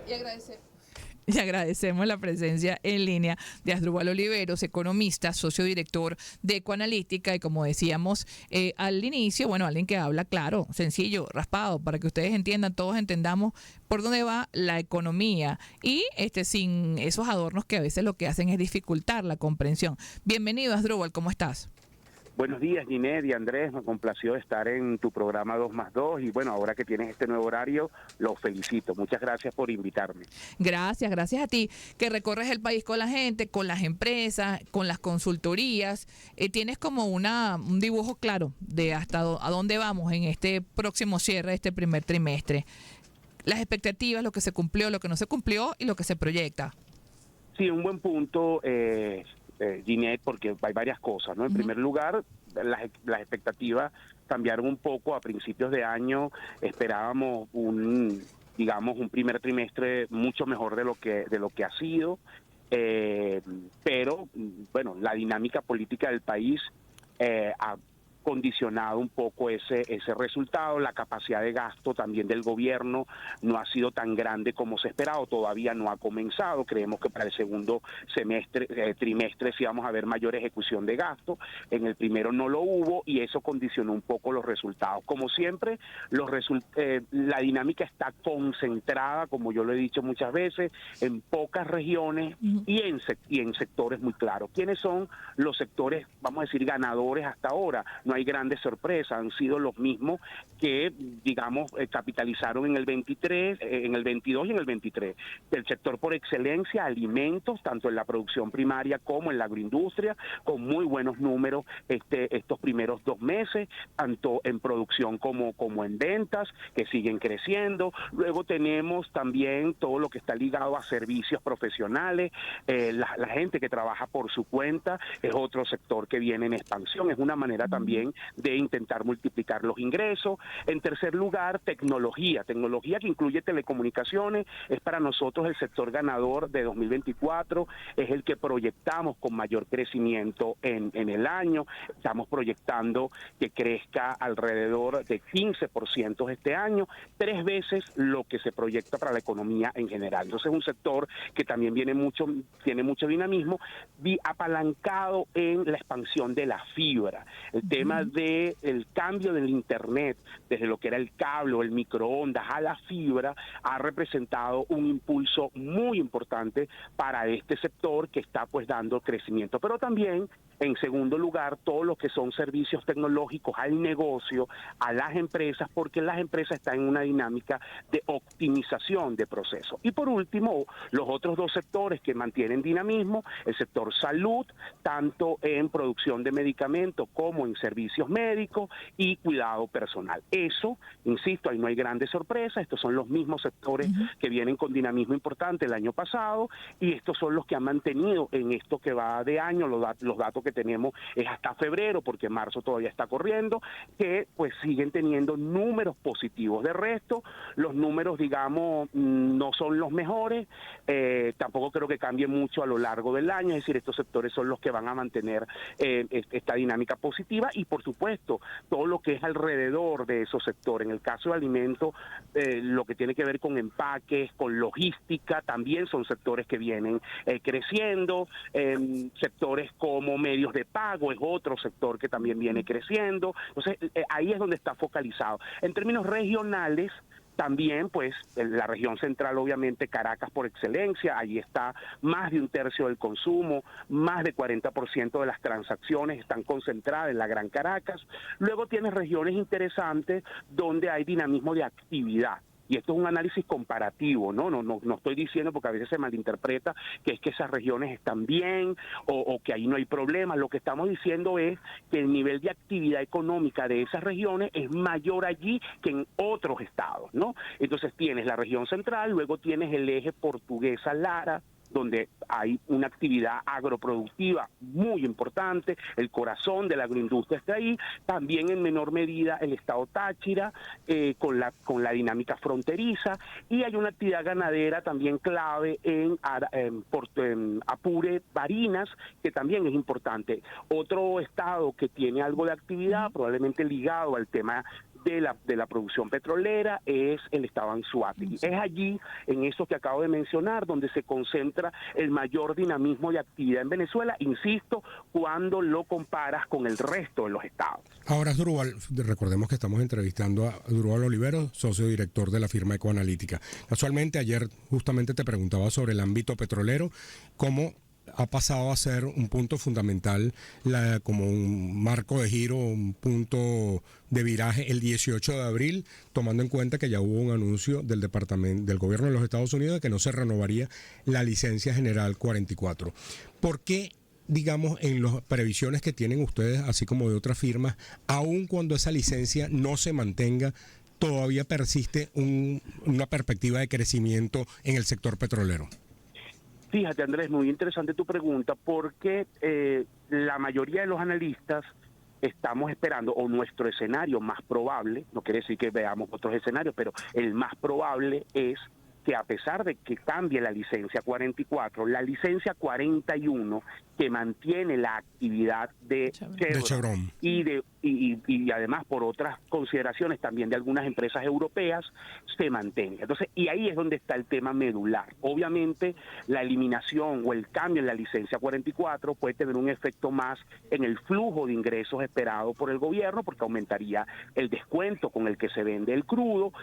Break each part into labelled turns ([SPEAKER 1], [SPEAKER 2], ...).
[SPEAKER 1] Y agradecer.
[SPEAKER 2] Y agradecemos la presencia en línea de Asdrúbal Oliveros, economista, socio director de Ecoanalítica y como decíamos al inicio, bueno, alguien que habla claro, sencillo, raspado, para que ustedes entiendan, todos entendamos por dónde va la economía y sin esos adornos que a veces lo que hacen es dificultar la comprensión. Bienvenido, Asdrúbal, ¿cómo estás?
[SPEAKER 3] Buenos días, Ginette y Andrés, me complació estar en tu programa 2+2 y bueno, ahora que tienes este nuevo horario, los felicito. Muchas gracias por invitarme.
[SPEAKER 2] Gracias a ti, que recorres el país con la gente, con las empresas, con las consultorías. Tienes como un dibujo claro de hasta a dónde vamos en este próximo cierre de este primer trimestre. Las expectativas, lo que se cumplió, lo que no se cumplió y lo que se proyecta.
[SPEAKER 3] Sí, un buen punto, Ginette, porque hay varias cosas, ¿no? En primer lugar, las expectativas cambiaron un poco. A principios de año esperábamos un primer trimestre mucho mejor de lo que ha sido, pero bueno, la dinámica política del país ha condicionado un poco ese resultado. La capacidad de gasto también del gobierno no ha sido tan grande como se esperaba, todavía no ha comenzado. Creemos que para el segundo trimestre sí vamos a ver mayor ejecución de gasto. En el primero no lo hubo y eso condicionó un poco los resultados. Como siempre, la dinámica está concentrada, como yo lo he dicho muchas veces, en pocas regiones y en sectores muy claros. ¿Quiénes son los sectores, vamos a decir, ganadores hasta ahora? No hay grandes sorpresas, han sido los mismos que, capitalizaron en el 23, en el 22 y en el 23. El sector por excelencia, alimentos, tanto en la producción primaria como en la agroindustria, con muy buenos números estos primeros 2 meses, tanto en producción como en ventas, que siguen creciendo. Luego tenemos también todo lo que está ligado a servicios profesionales, la gente que trabaja por su cuenta es otro sector que viene en expansión, es una manera también de intentar multiplicar los ingresos. En tercer lugar, tecnología que incluye telecomunicaciones, es para nosotros el sector ganador de 2024, es el que proyectamos con mayor crecimiento en el año. Estamos proyectando que crezca alrededor de 15% este año, 3 veces lo que se proyecta para la economía en general. Entonces es un sector que también tiene mucho dinamismo, apalancado en la expansión de la fibra. El tema del cambio del internet, desde lo que era el cable o el microondas a la fibra, ha representado un impulso muy importante para este sector que está pues dando crecimiento. Pero también, en segundo lugar, todo lo que son servicios tecnológicos al negocio, a las empresas, porque las empresas están en una dinámica de optimización de procesos. Y por último, los otros 2 sectores que mantienen dinamismo, el sector salud, tanto en producción de medicamentos como en servicios médicos y cuidado personal. Eso, insisto, ahí no hay grandes sorpresas, estos son los mismos sectores que vienen con dinamismo importante el año pasado y estos son los que han mantenido en esto que va de año. Los datos que tenemos es hasta febrero, porque marzo todavía está corriendo, que pues siguen teniendo números positivos. De resto, los números, no son los mejores, tampoco creo que cambie mucho a lo largo del año, es decir, estos sectores son los que van a mantener esta dinámica positiva y por supuesto todo lo que es alrededor de esos sectores. En el caso de alimentos, lo que tiene que ver con empaques, con logística, también son sectores que vienen creciendo. Sectores como medios de pago es otro sector que también viene creciendo. Entonces ahí es donde está focalizado. En términos regionales, también, pues, en la región central, obviamente, Caracas por excelencia, allí está más de 1/3 del consumo, más de 40% de las transacciones están concentradas en la Gran Caracas. Luego tienes regiones interesantes donde hay dinamismo de actividad. Y esto es un análisis comparativo, no estoy diciendo, porque a veces se malinterpreta que es que esas regiones están bien o que ahí no hay problema. Lo que estamos diciendo es que el nivel de actividad económica de esas regiones es mayor allí que en otros estados, ¿no? Entonces tienes la región central, luego tienes el eje Portuguesa-Lara, donde hay una actividad agroproductiva muy importante, el corazón de la agroindustria está ahí, también en menor medida el estado Táchira, con la dinámica fronteriza, y hay una actividad ganadera también clave en Apure, Barinas, que también es importante. Otro estado que tiene algo de actividad, probablemente ligado al tema de la producción petrolera es el estado Anzoátegui. Es allí, en eso que acabo de mencionar, donde se concentra el mayor dinamismo de actividad en Venezuela, insisto, cuando lo comparas con el resto de los estados.
[SPEAKER 1] Ahora, Asdrúbal, recordemos que estamos entrevistando a Asdrúbal Olivero, socio director de la firma Ecoanalítica. Casualmente, ayer justamente te preguntaba sobre el ámbito petrolero, cómo ha pasado a ser un punto fundamental, como un marco de giro, un punto de viraje el 18 de abril, tomando en cuenta que ya hubo un anuncio del gobierno de los Estados Unidos de que no se renovaría la licencia general 44. ¿Por qué, digamos, en las previsiones que tienen ustedes, así como de otras firmas, aun cuando esa licencia no se mantenga, todavía persiste una perspectiva de crecimiento en el sector petrolero?
[SPEAKER 3] Fíjate, Andrés, muy interesante tu pregunta, porque la mayoría de los analistas estamos esperando, o nuestro escenario más probable, no quiere decir que veamos otros escenarios, pero el más probable es que a pesar de que cambie la licencia 44, la licencia 41, que mantiene la actividad de Chevron y además por otras consideraciones también de algunas empresas europeas, se mantenga. Entonces, y ahí es donde está el tema medular. Obviamente, la eliminación o el cambio en la licencia 44 puede tener un efecto más en el flujo de ingresos esperado por el gobierno, porque aumentaría el descuento con el que se vende el crudo,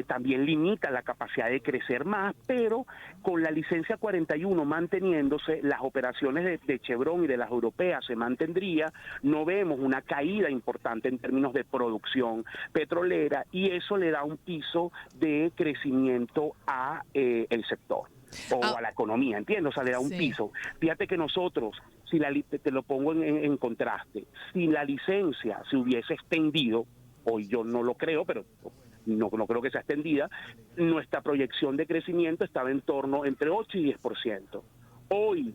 [SPEAKER 3] también limita la capacidad de crecer más, pero con la licencia 41 manteniéndose, las operaciones de Chevron y de las europeas se mantendría, no vemos una caída importante en términos de producción petrolera, y eso le da un piso de crecimiento a el sector o a la economía, ¿entiendes? O sea, le da un piso. Fíjate que nosotros, si te lo pongo en contraste, si la licencia se hubiese extendido, hoy yo no lo creo, pero no creo que sea extendida, nuestra proyección de crecimiento estaba en torno entre 8 y 10%. Hoy,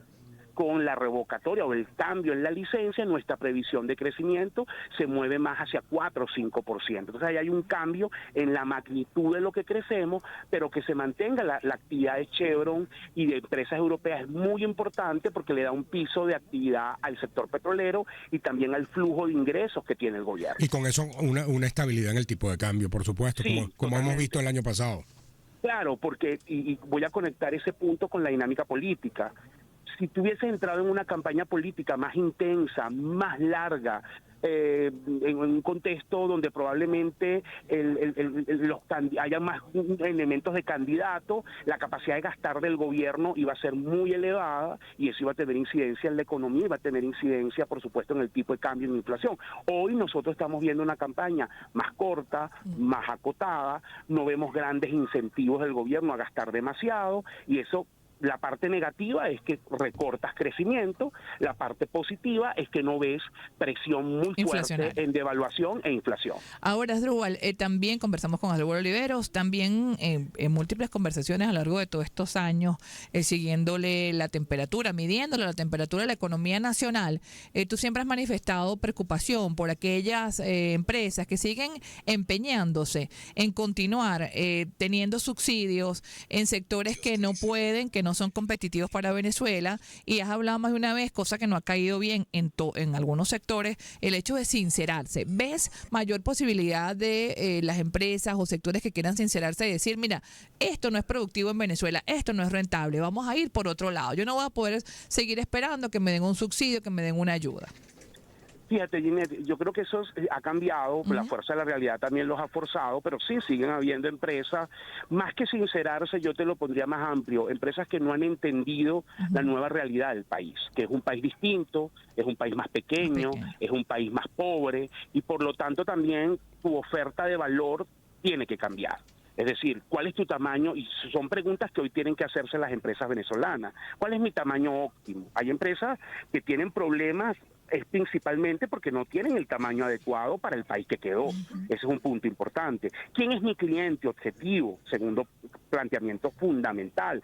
[SPEAKER 3] con la revocatoria o el cambio en la licencia, nuestra previsión de crecimiento se mueve más hacia 4 o 5%. Entonces ahí hay un cambio en la magnitud de lo que crecemos, pero que se mantenga la actividad de Chevron y de empresas europeas es muy importante, porque le da un piso de actividad al sector petrolero y también al flujo de ingresos que tiene el gobierno.
[SPEAKER 1] Y con eso una estabilidad en el tipo de cambio, por supuesto, sí, como hemos visto el año pasado.
[SPEAKER 3] Claro, porque, y voy a conectar ese punto con la dinámica política. Si tuviese entrado en una campaña política más intensa, más larga, en un contexto donde probablemente haya más elementos de candidato, la capacidad de gastar del gobierno iba a ser muy elevada, y eso iba a tener incidencia en la economía, iba a tener incidencia, por supuesto, en el tipo de cambio y en la inflación. Hoy nosotros estamos viendo una campaña más corta, más acotada, no vemos grandes incentivos del gobierno a gastar demasiado, y eso, la parte negativa es que recortas crecimiento, la parte positiva es que no ves presión muy fuerte en devaluación e inflación.
[SPEAKER 2] Ahora, Asdrúbal, también conversamos con Asdrúbal Oliveros, también en múltiples conversaciones a lo largo de todos estos años, siguiéndole la temperatura, midiéndole la temperatura de la economía nacional. Tú siempre has manifestado preocupación por aquellas empresas que siguen empeñándose en continuar teniendo subsidios en sectores que no pueden, que no son competitivos para Venezuela, y has hablado más de una vez, cosa que no ha caído bien en algunos sectores, el hecho de sincerarse. ¿Ves mayor posibilidad de las empresas o sectores que quieran sincerarse y decir, mira, esto no es productivo en Venezuela, esto no es rentable, vamos a ir por otro lado, yo no voy a poder seguir esperando que me den un subsidio, que me den una ayuda?
[SPEAKER 3] Fíjate, Ginette, yo creo que eso ha cambiado, la fuerza de la realidad también los ha forzado, pero sí siguen habiendo empresas, más que sincerarse, yo te lo pondría más amplio, empresas que no han entendido la nueva realidad del país, que es un país distinto, es un país más pequeño, es un país más pobre, y por lo tanto también tu oferta de valor tiene que cambiar. Es decir, ¿cuál es tu tamaño? Y son preguntas que hoy tienen que hacerse las empresas venezolanas. ¿Cuál es mi tamaño óptimo? Hay empresas que tienen problemas, es principalmente porque no tienen el tamaño adecuado para el país que quedó. Ese es un punto importante. ¿Quién es mi cliente objetivo? Segundo planteamiento fundamental.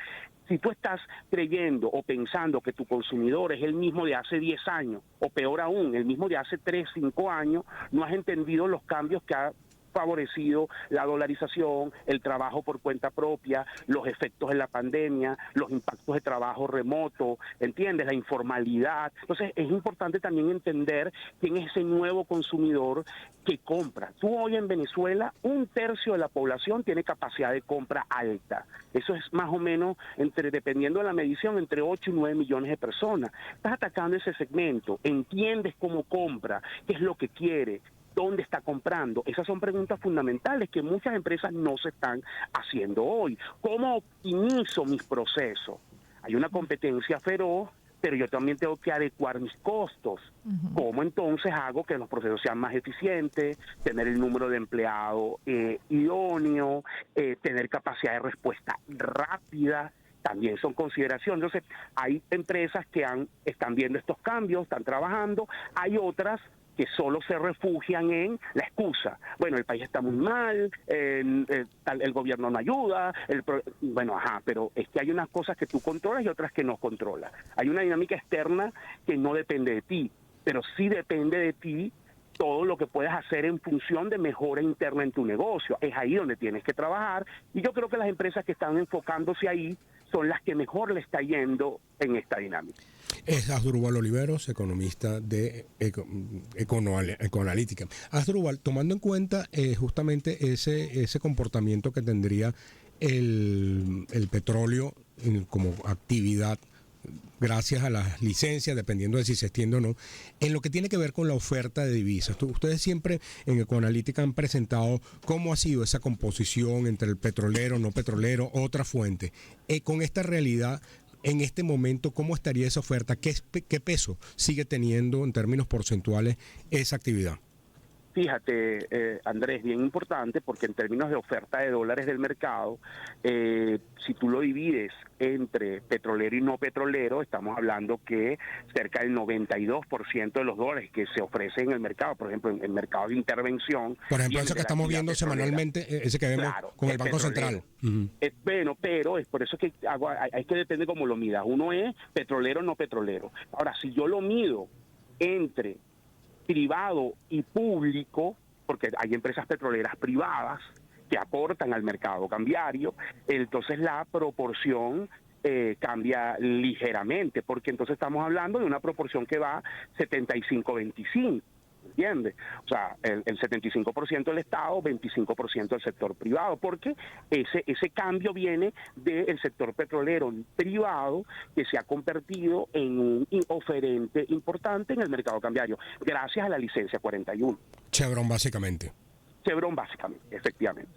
[SPEAKER 3] Si tú estás creyendo o pensando que tu consumidor es el mismo de hace 10 años, o peor aún, el mismo de hace 3, 5 años, no has entendido los cambios que ha favorecido la dolarización, el trabajo por cuenta propia, los efectos de la pandemia, los impactos de trabajo remoto, ¿entiendes? La informalidad. Entonces es importante también entender quién es ese nuevo consumidor que compra. Tú hoy en Venezuela, 1/3 de la población tiene capacidad de compra alta. Eso es más o menos, dependiendo de la medición, entre 8 y 9 millones de personas. Estás atacando ese segmento, entiendes cómo compra, qué es lo que quiere, dónde está comprando. Esas son preguntas fundamentales que muchas empresas no se están haciendo hoy. ¿Cómo optimizo mis procesos? Hay una competencia feroz, pero yo también tengo que adecuar mis costos. ¿Cómo entonces hago que los procesos sean más eficientes, tener el número de empleados idóneo, tener capacidad de respuesta rápida? También son consideraciones. Entonces, hay empresas que están viendo estos cambios, están trabajando, hay otras que solo se refugian en la excusa. Bueno, el país está muy mal, el gobierno no ayuda, pero es que hay unas cosas que tú controlas y otras que no controlas. Hay una dinámica externa que no depende de ti, pero sí depende de ti todo lo que puedes hacer en función de mejora interna en tu negocio. Es ahí donde tienes que trabajar, y yo creo que las empresas que están enfocándose ahí son las que mejor le está yendo en esta dinámica.
[SPEAKER 1] Es Asdrúbal Oliveros, economista de Ecoanalítica. Asdrúbal, tomando en cuenta justamente ese comportamiento que tendría el petróleo como actividad, gracias a las licencias, dependiendo de si se extiende o no, en lo que tiene que ver con la oferta de divisas. Ustedes siempre en Ecoanalítica han presentado cómo ha sido esa composición entre el petrolero, no petrolero, otra fuente. Con esta realidad, en este momento, ¿cómo estaría esa oferta? ¿Qué peso sigue teniendo en términos porcentuales esa actividad?
[SPEAKER 3] Fíjate, Andrés, bien importante, porque en términos de oferta de dólares del mercado, si tú lo divides entre petrolero y no petrolero, estamos hablando que cerca del 92% de los dólares que se ofrecen en el mercado, por ejemplo, en el mercado de intervención.
[SPEAKER 1] Por ejemplo, ese que estamos viendo semanalmente, ese que vemos con el Banco Central.
[SPEAKER 3] Bueno, pero es por eso que hay que depender cómo lo midas. Uno es petrolero o no petrolero. Ahora, si yo lo mido entre privado y público, porque hay empresas petroleras privadas que aportan al mercado cambiario, entonces la proporción cambia ligeramente, porque entonces estamos hablando de una proporción que va 75-25, ¿entiendes? O sea, el 75% del Estado, 25% del sector privado, porque ese cambio viene del sector petrolero privado, que se ha convertido en un oferente importante en el mercado cambiario, gracias a la licencia 41.
[SPEAKER 1] Chevron, básicamente.
[SPEAKER 3] Chevron, básicamente, efectivamente.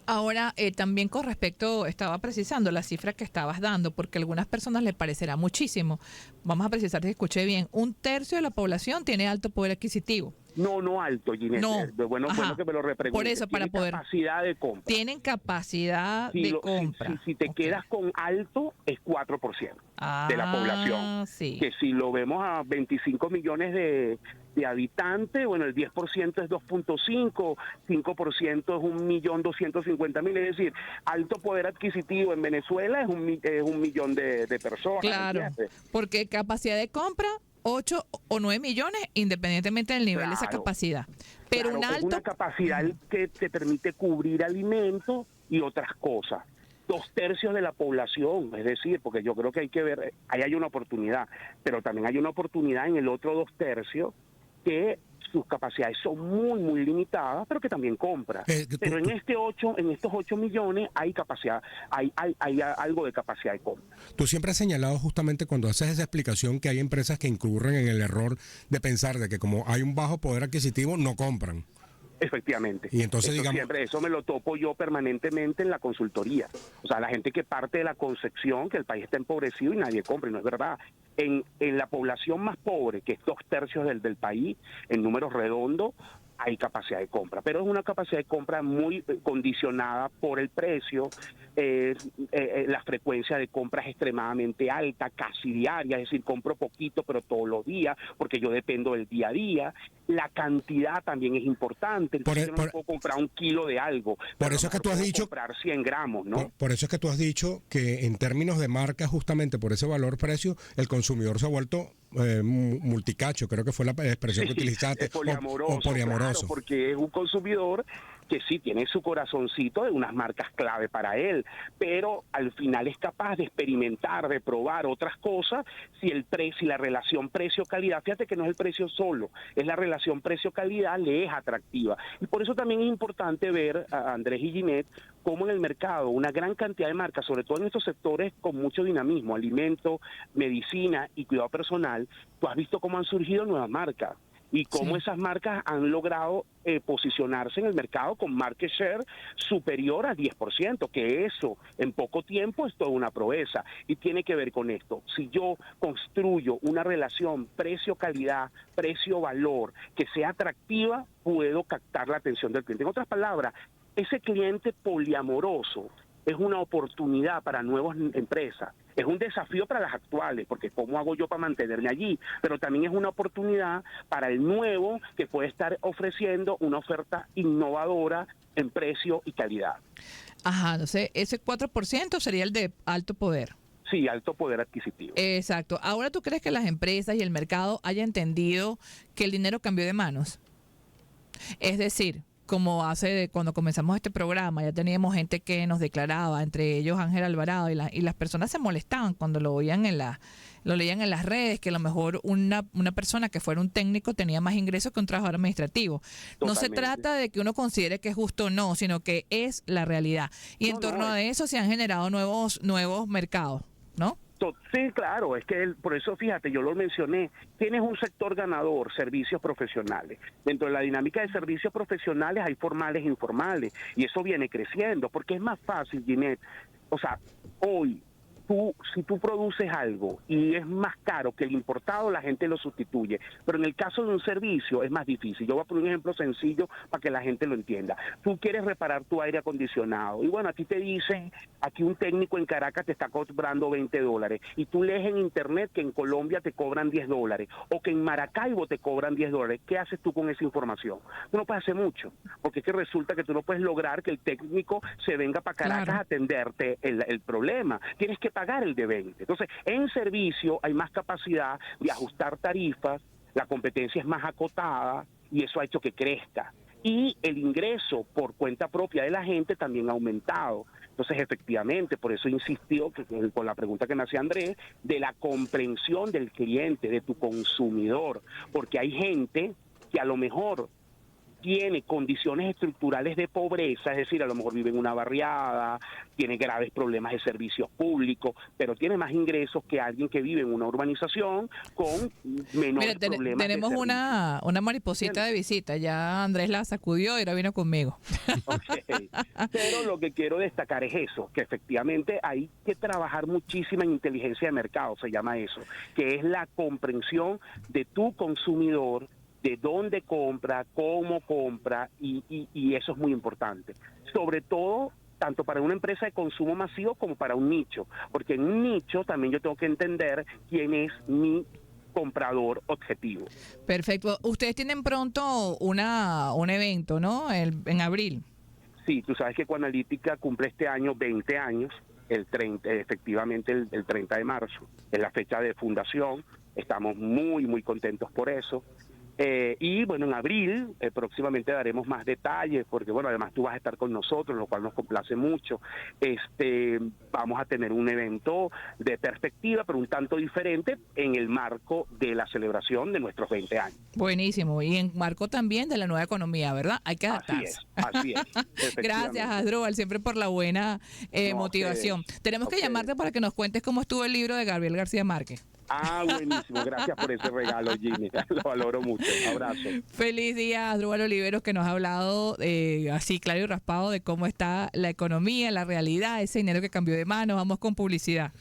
[SPEAKER 2] Ahora, también con respecto, estaba precisando la cifra que estabas dando, porque a algunas personas les parecerá muchísimo. Vamos a precisar si escuché bien. 1/3 de la población tiene alto poder adquisitivo.
[SPEAKER 3] No alto, Ginette.
[SPEAKER 2] No.
[SPEAKER 3] Bueno que me lo repreguntes.
[SPEAKER 2] Por eso, para poder.
[SPEAKER 3] Capacidad de compra.
[SPEAKER 2] Tienen capacidad de compra.
[SPEAKER 3] Si te quedas con alto, es 4% de la población.
[SPEAKER 2] Sí.
[SPEAKER 3] Que si lo vemos a 25 millones de habitantes, bueno, el 10% es 2.5, 5% es 1.250.000, es decir, alto poder adquisitivo en Venezuela es un millón de personas.
[SPEAKER 2] Claro, porque capacidad de compra 8 o 9 millones, independientemente del nivel de esa capacidad. Pero un alto...
[SPEAKER 3] es una capacidad que te permite cubrir alimentos y otras cosas. 2/3 de la población, es decir, porque yo creo que hay que ver, ahí hay una oportunidad, pero también hay una oportunidad en el otro 2/3 que sus capacidades son muy limitadas, pero que también compra. Pero en estos 8 millones hay capacidad, hay algo de capacidad de compra.
[SPEAKER 1] Tú siempre has señalado justamente cuando haces esa explicación que hay empresas que incurren en el error de pensar de que como hay un bajo poder adquisitivo, no compran.
[SPEAKER 3] Efectivamente.
[SPEAKER 1] Y entonces,
[SPEAKER 3] eso me lo topo yo permanentemente en la consultoría. O sea, la gente que parte de la concepción que el país está empobrecido y nadie compra, y no es verdad. En la población más pobre, que es 2/3 del país, en números redondos, hay capacidad de compra, pero es una capacidad de compra muy condicionada por el precio. La frecuencia de compra es extremadamente alta, casi diaria, es decir, compro poquito pero todos los días, porque yo dependo del día a día. La cantidad también es importante, entonces yo no puedo comprar 1 kilo de algo,
[SPEAKER 1] por eso es que tú has dicho
[SPEAKER 3] comprar 100 gramos, ¿no?
[SPEAKER 1] Por eso es que tú has dicho que en términos de marca, justamente por ese valor-precio, el consumidor se ha vuelto multicacho, creo que fue la expresión que utilizaste,
[SPEAKER 3] poliamoroso,
[SPEAKER 1] o poliamoroso.
[SPEAKER 3] claro, porque es un consumidor que sí tiene su corazoncito de unas marcas clave para él, pero al final es capaz de experimentar, de probar otras cosas si el precio, si la relación precio-calidad, fíjate que no es el precio solo, es la relación precio-calidad, le es atractiva. Y por eso también es importante ver, a Andrés y Ginette, cómo en el mercado una gran cantidad de marcas, sobre todo en estos sectores con mucho dinamismo, alimento, medicina y cuidado personal, tú has visto cómo han surgido nuevas marcas y cómo esas marcas han logrado posicionarse en el mercado con market share superior al 10%, que eso en poco tiempo es toda una proeza y tiene que ver con esto. Si yo construyo una relación precio-calidad, precio-valor que sea atractiva, puedo captar la atención del cliente. En otras palabras, ese cliente poliamoroso es una oportunidad para nuevas empresas, es un desafío para las actuales, porque ¿cómo hago yo para mantenerme allí? Pero también es una oportunidad para el nuevo que puede estar ofreciendo una oferta innovadora en precio y calidad.
[SPEAKER 2] Ajá, no sé, ese 4% sería el de alto poder.
[SPEAKER 3] Sí, alto poder adquisitivo.
[SPEAKER 2] Exacto. Ahora, ¿tú crees que las empresas y el mercado haya entendido que el dinero cambió de manos? Es decir, como cuando comenzamos este programa, ya teníamos gente que nos declaraba, entre ellos Ángel Alvarado, y las personas se molestaban cuando lo leían en las redes, que a lo mejor una persona que fuera un técnico tenía más ingresos que un trabajador administrativo. Totalmente. No se trata de que uno considere que es justo o no, sino que es la realidad. Y en torno a eso se han generado nuevos mercados, ¿no?
[SPEAKER 3] Sí, claro, es que por eso, fíjate, yo lo mencioné, tienes un sector ganador, servicios profesionales. Dentro de la dinámica de servicios profesionales hay formales e informales, y eso viene creciendo, porque es más fácil, Ginette, o sea, hoy, si tú produces algo y es más caro que el importado, la gente lo sustituye. Pero en el caso de un servicio es más difícil. Yo voy a poner un ejemplo sencillo para que la gente lo entienda. Tú quieres reparar tu aire acondicionado y bueno, a ti te dicen, aquí un técnico en Caracas te está cobrando $20 y tú lees en internet que en Colombia te cobran $10 o que en Maracaibo te cobran $10. ¿Qué haces tú con esa información? Tú no puedes hacer mucho, porque es que resulta que tú no puedes lograr que el técnico se venga para Caracas a atenderte el problema. Tienes que pagar el de 20. Entonces, en servicio hay más capacidad de ajustar tarifas, la competencia es más acotada y eso ha hecho que crezca. Y el ingreso por cuenta propia de la gente también ha aumentado. Entonces, efectivamente, por eso insistió con la pregunta que me hacía Andrés, de la comprensión del cliente, de tu consumidor, porque hay gente que a lo mejor tiene condiciones estructurales de pobreza, es decir, a lo mejor vive en una barriada, tiene graves problemas de servicios públicos, pero tiene más ingresos que alguien que vive en una urbanización con menores problemas.
[SPEAKER 2] Tenemos una mariposita de visita, ya Andrés la sacudió y ahora vino conmigo.
[SPEAKER 3] Okay. Pero lo que quiero destacar es eso, que efectivamente hay que trabajar muchísima en inteligencia de mercado, se llama eso, que es la comprensión de tu consumidor, de dónde compra, cómo compra, y eso es muy importante. Sobre todo, tanto para una empresa de consumo masivo como para un nicho, porque en un nicho también yo tengo que entender quién es mi comprador objetivo.
[SPEAKER 2] Perfecto. Ustedes tienen pronto un evento, ¿no? En abril.
[SPEAKER 3] Sí, tú sabes que Coanalítica cumple este año 20 años, efectivamente el 30 de marzo, es la fecha de fundación, estamos muy, muy contentos por eso. Y bueno, en abril próximamente daremos más detalles, porque bueno, además tú vas a estar con nosotros, lo cual nos complace mucho. Vamos a tener un evento de perspectiva, pero un tanto diferente en el marco de la celebración de nuestros 20 años.
[SPEAKER 2] Buenísimo, y en marco también de la nueva economía, ¿verdad? Hay que adaptarse.
[SPEAKER 3] Así es.
[SPEAKER 2] Gracias, Asdrúbal, siempre por la buena motivación. Tenemos que llamarte para que nos cuentes cómo estuvo el libro de Gabriel García Márquez.
[SPEAKER 3] Buenísimo, gracias por ese regalo, Jimmy, lo valoro mucho, un abrazo.
[SPEAKER 2] Feliz día, Asdrúbal Oliveros, que nos ha hablado así claro y raspado de cómo está la economía, la realidad, ese dinero que cambió de mano. Vamos con publicidad.